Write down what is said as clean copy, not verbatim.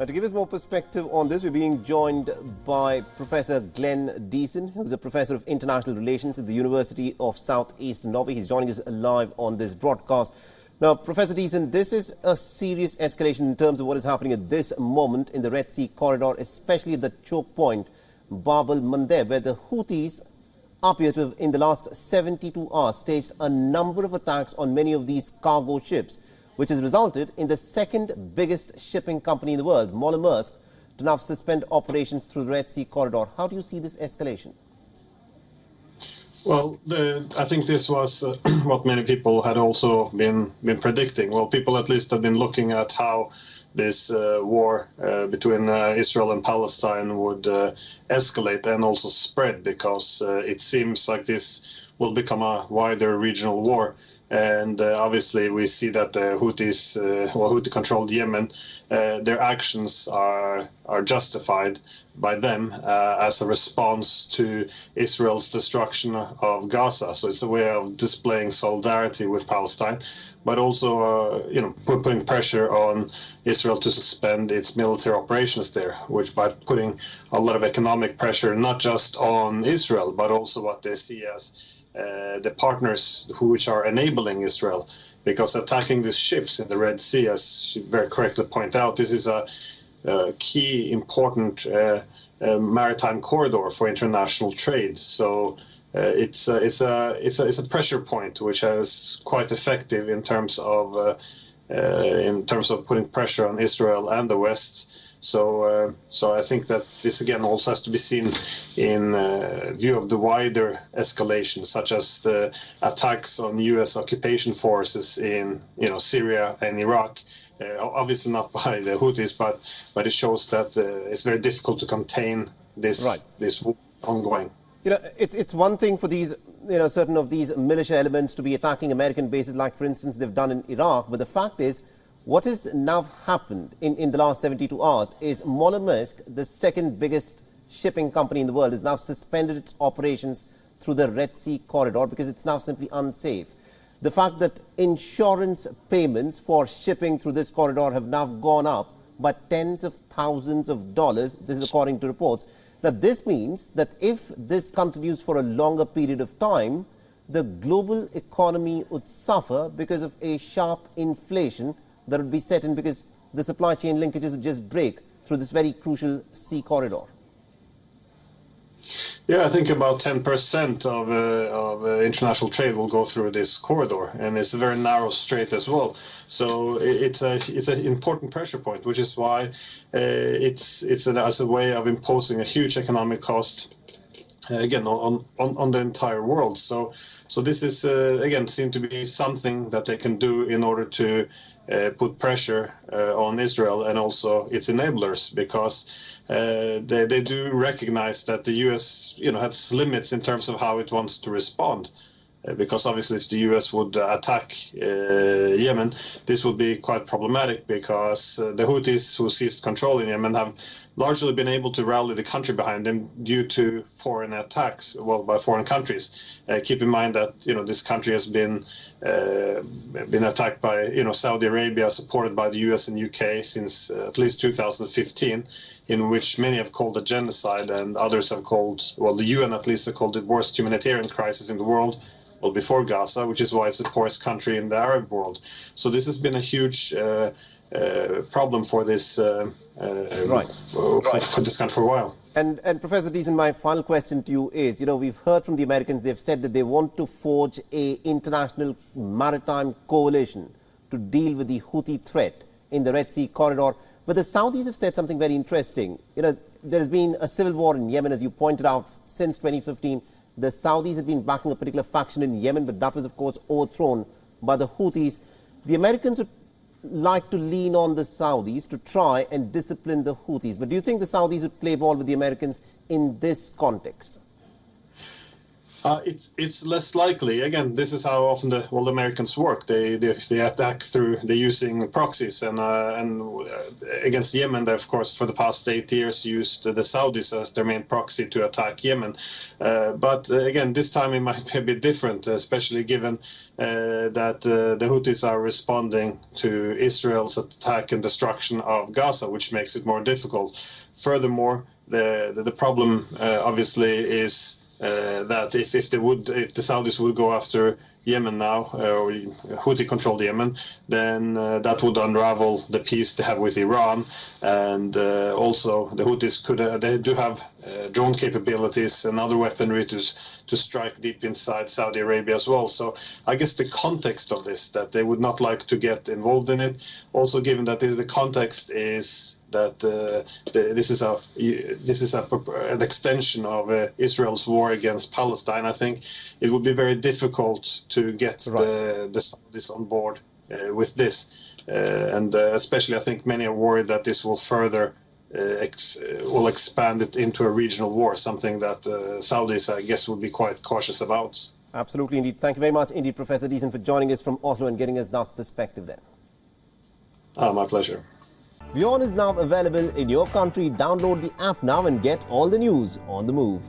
Now, to give us more perspective on this, we're being joined by Professor Glenn Deason, who's a professor of international relations at the University of Southeast Norway. He's joining us live on this broadcast. Now, Professor Deason, this is a serious escalation in terms of what is happening at this moment in the Red Sea corridor, especially at the choke point, Bab el-Mandeb, where the Houthis appear to have, in the last 72 hours, staged a number of attacks on many of these cargo ships, which has resulted in the second biggest shipping company in the world, Maersk, to now suspend operations through the Red Sea corridor. How do you see this escalation? Well, I think this was what many people had also been predicting. Well, people at least have been looking at how this war between Israel and Palestine would escalate and also spread, because it seems like this will become a wider regional war. And obviously we see that the Houthis, Houthi-controlled Yemen, their actions are justified by them as a response to Israel's destruction of Gaza. So it's a way of displaying solidarity with Palestine, but also putting pressure on Israel to suspend its military operations there, which by putting a lot of economic pressure not just on Israel, but also what they see as the partners which are enabling Israel, because attacking these ships in the Red Sea, as you very correctly point out, this is a key important maritime corridor for international trade. So it's a pressure point which is quite effective in terms of putting pressure on Israel and the West. So I think that this again also has to be seen in view of the wider escalation, such as the attacks on U.S. occupation forces in Syria and Iraq. Obviously not by the Houthis, but it shows that it's very difficult to contain this this war ongoing. It's one thing for these certain of these militia elements to be attacking American bases, like for instance they've done in Iraq. But the fact is, what has now happened in the last 72 hours is Maersk, the second biggest shipping company in the world, has now suspended its operations through the Red Sea corridor because it's now simply unsafe. The fact that insurance payments for shipping through this corridor have now gone up by tens of thousands of dollars, this is according to reports. Now, this means that if this continues for a longer period of time, the global economy would suffer because of a sharp inflation that would be set in, because the supply chain linkages would just break through this very crucial sea corridor. Yeah, I think about 10% of international trade will go through this corridor, and it's a very narrow strait as well. So it's an important pressure point, which is why it's as a way of imposing a huge economic cost again on the entire world. So this is again seen to be something that they can do in order to put pressure on Israel and also its enablers, because they do recognize that the U.S. has limits in terms of how it wants to respond. Because obviously if the U.S. would attack Yemen, this would be quite problematic, because the Houthis, who seized control in Yemen, have largely been able to rally the country behind them due to foreign attacks, by foreign countries. Keep in mind that this country has been attacked by Saudi Arabia, supported by the U.S. and UK since at least 2015, in which many have called a genocide, and others have called, the UN at least have called it the worst humanitarian crisis in the world, before Gaza, which is why it's the poorest country in the Arab world. So this has been a huge problem for this for this country for a while. And Professor Deason, my final question to you is, we've heard from the Americans, they've said that they want to forge a international maritime coalition to deal with the Houthi threat in the Red Sea corridor. But the Saudis have said something very interesting. There has been a civil war in Yemen, as you pointed out, since 2015. The Saudis have been backing a particular faction in Yemen, but that was, of course, overthrown by the Houthis. The Americans would like to lean on the Saudis to try and discipline the Houthis. But do you think the Saudis would play ball with the Americans in this context? It's less likely. Again, this is how often the Americans work. They attack they're using proxies, and against Yemen, they, of course, for the past 8 years used the Saudis as their main proxy to attack Yemen. But again, this time it might be a bit different, especially given that the Houthis are responding to Israel's attack and destruction of Gaza, which makes it more difficult. Furthermore, the problem obviously is that if the Saudis would go after Yemen now, or Houthi-controlled Yemen, then that would unravel the peace they have with Iran, and also the Houthis they do have drone capabilities and other weaponry to strike deep inside Saudi Arabia as well. So I guess the context of this, that they would not like to get involved in it, also given that the context is that this is an extension of Israel's war against Palestine. I think it would be very difficult to get the Saudis on board with this, and especially I think many are worried that this will further will expand it into a regional war, something that Saudis, I guess, would be quite cautious about. Absolutely, indeed. Thank you very much, indeed, Professor Deason, for joining us from Oslo and getting us that perspective there. My pleasure. WION is now available in your country. Download the app now and get all the news on the move.